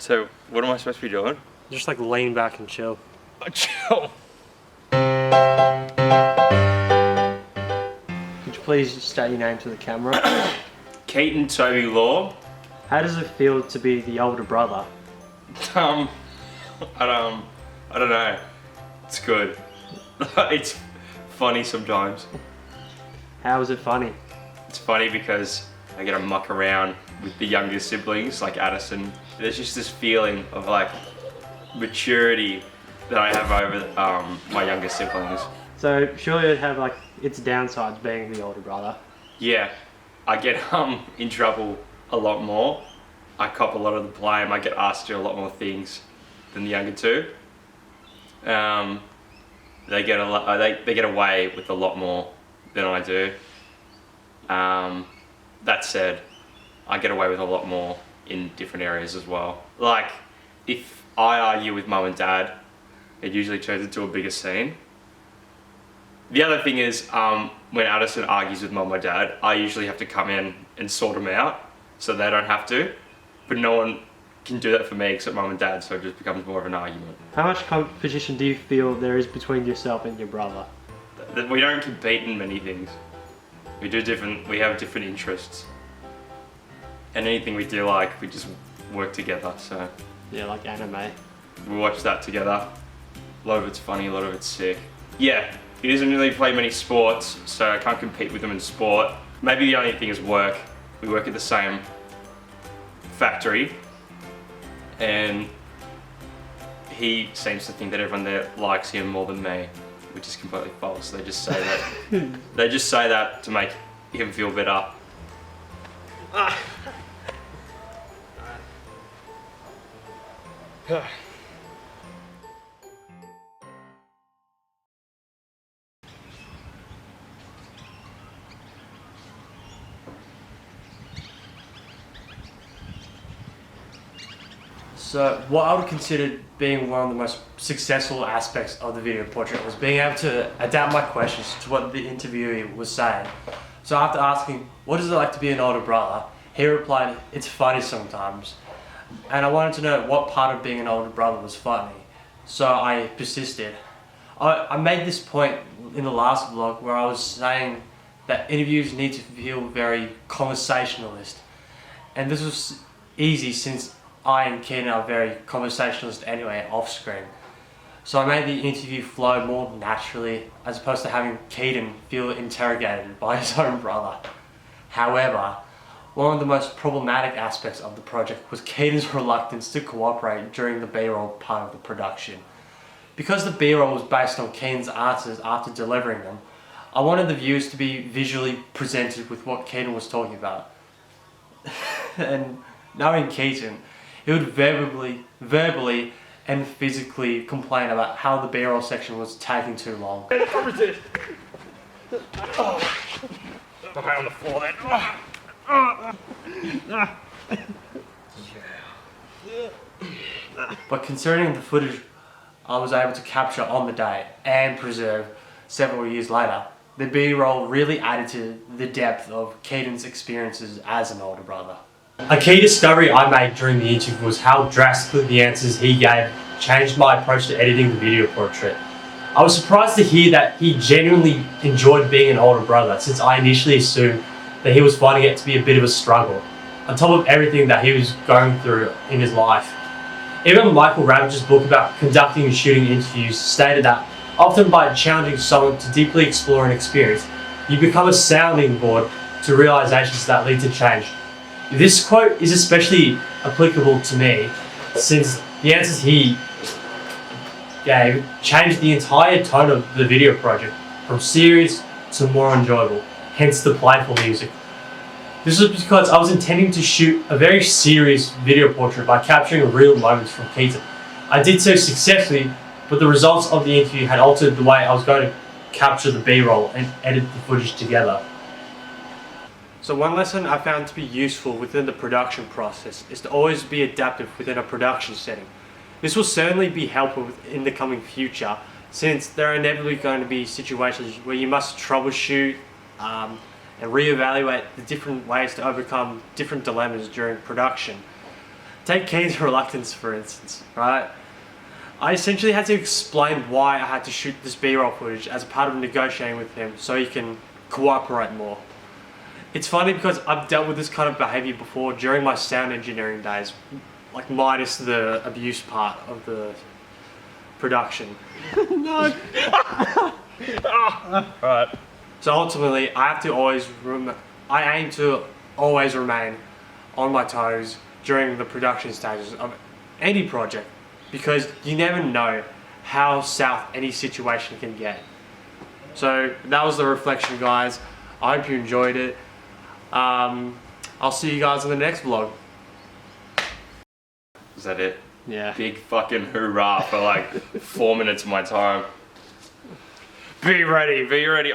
So, what am I supposed to be doing? Just like lean back and chill. Chill. Could you please state your name to the camera? Keaton Toby Law. How does it feel to be the older brother? I don't know. It's good. It's funny sometimes. How is it funny? It's funny because I get to muck around with the younger siblings like Addison. There's just this feeling of like maturity that I have over my younger siblings. So surely it'd have like its downsides being the older brother. Yeah, I get in trouble a lot more. I cop a lot of the blame. I get asked to do a lot more things than the younger two. They get away with a lot more than I do. That said, I get away with a lot more in different areas as well. Like, if I argue with mum and dad, it usually turns into a bigger scene. The other thing is, when Addison argues with mum or dad, I usually have to come in and sort them out so they don't have to. But no one can do that for me except mum and dad, so it just becomes more of an argument. How much competition do you feel there is between yourself and your brother? We don't compete in many things. We have different interests. And anything we do like, we just work together, so. Yeah, like anime. We watch that together. A lot of it's funny, a lot of it's sick. Yeah, he doesn't really play many sports, so I can't compete with him in sport. Maybe the only thing is work. We work at the same factory, and he seems to think that everyone there likes him more than me, which is completely false. They just say that. They just say that to make him feel better. So what I would consider being one of the most successful aspects of the video portrait was being able to adapt my questions to what the interviewee was saying. So after asking, what is it like to be an older brother? He replied, it's funny sometimes. And I wanted to know what part of being an older brother was funny. So I persisted. I made this point in the last vlog where I was saying that interviews need to feel very conversationalist. And this was easy since I and Keaton are very conversationalist anyway, off screen. So I made the interview flow more naturally as opposed to having Keaton feel interrogated by his own brother. However, one of the most problematic aspects of the project was Keaton's reluctance to cooperate during the B-roll part of the production. Because the B-roll was based on Keaton's answers after delivering them, I wanted the viewers to be visually presented with what Keaton was talking about. And knowing Keaton, he would verbally and physically complain about how the B-roll section was taking too long. Okay, on the floor then. But considering the footage I was able to capture on the day and preserve several years later, the B-roll really added to the depth of Keaton's experiences as an older brother. A key discovery I made during the interview was how drastically the answers he gave changed my approach to editing the video portrait. I was surprised to hear that he genuinely enjoyed being an older brother, since I initially assumed that he was finding it to be a bit of a struggle, on top of everything that he was going through in his life. Even Michael Ravage's book about conducting and shooting interviews stated that often by challenging someone to deeply explore an experience, you become a sounding board to realizations that lead to change. This quote is especially applicable to me, since the answers he gave changed the entire tone of the video project, from serious to more enjoyable, hence the playful music. This was because I was intending to shoot a very serious video portrait by capturing real moments from Keaton. I did so successfully, but the results of the interview had altered the way I was going to capture the B-roll and edit the footage together. So one lesson I found to be useful within the production process is to always be adaptive within a production setting. This will certainly be helpful in the coming future, since there are inevitably going to be situations where you must troubleshoot and reevaluate the different ways to overcome different dilemmas during production. take Keane's reluctance for instance, right? I essentially had to explain why I had to shoot this B-roll footage as a part of negotiating with him so he can cooperate more. It's funny because I've dealt with this kind of behaviour before during my sound engineering days, like minus the abuse part of the production. No. Alright. So ultimately, I have to always, I aim to always remain on my toes during the production stages of any project, because you never know how south any situation can get. So that was the reflection, guys. I hope you enjoyed it. I'll see you guys in the next vlog. Is that it? Yeah. Big fucking hoorah for like 4 minutes of my time. Be ready, be ready.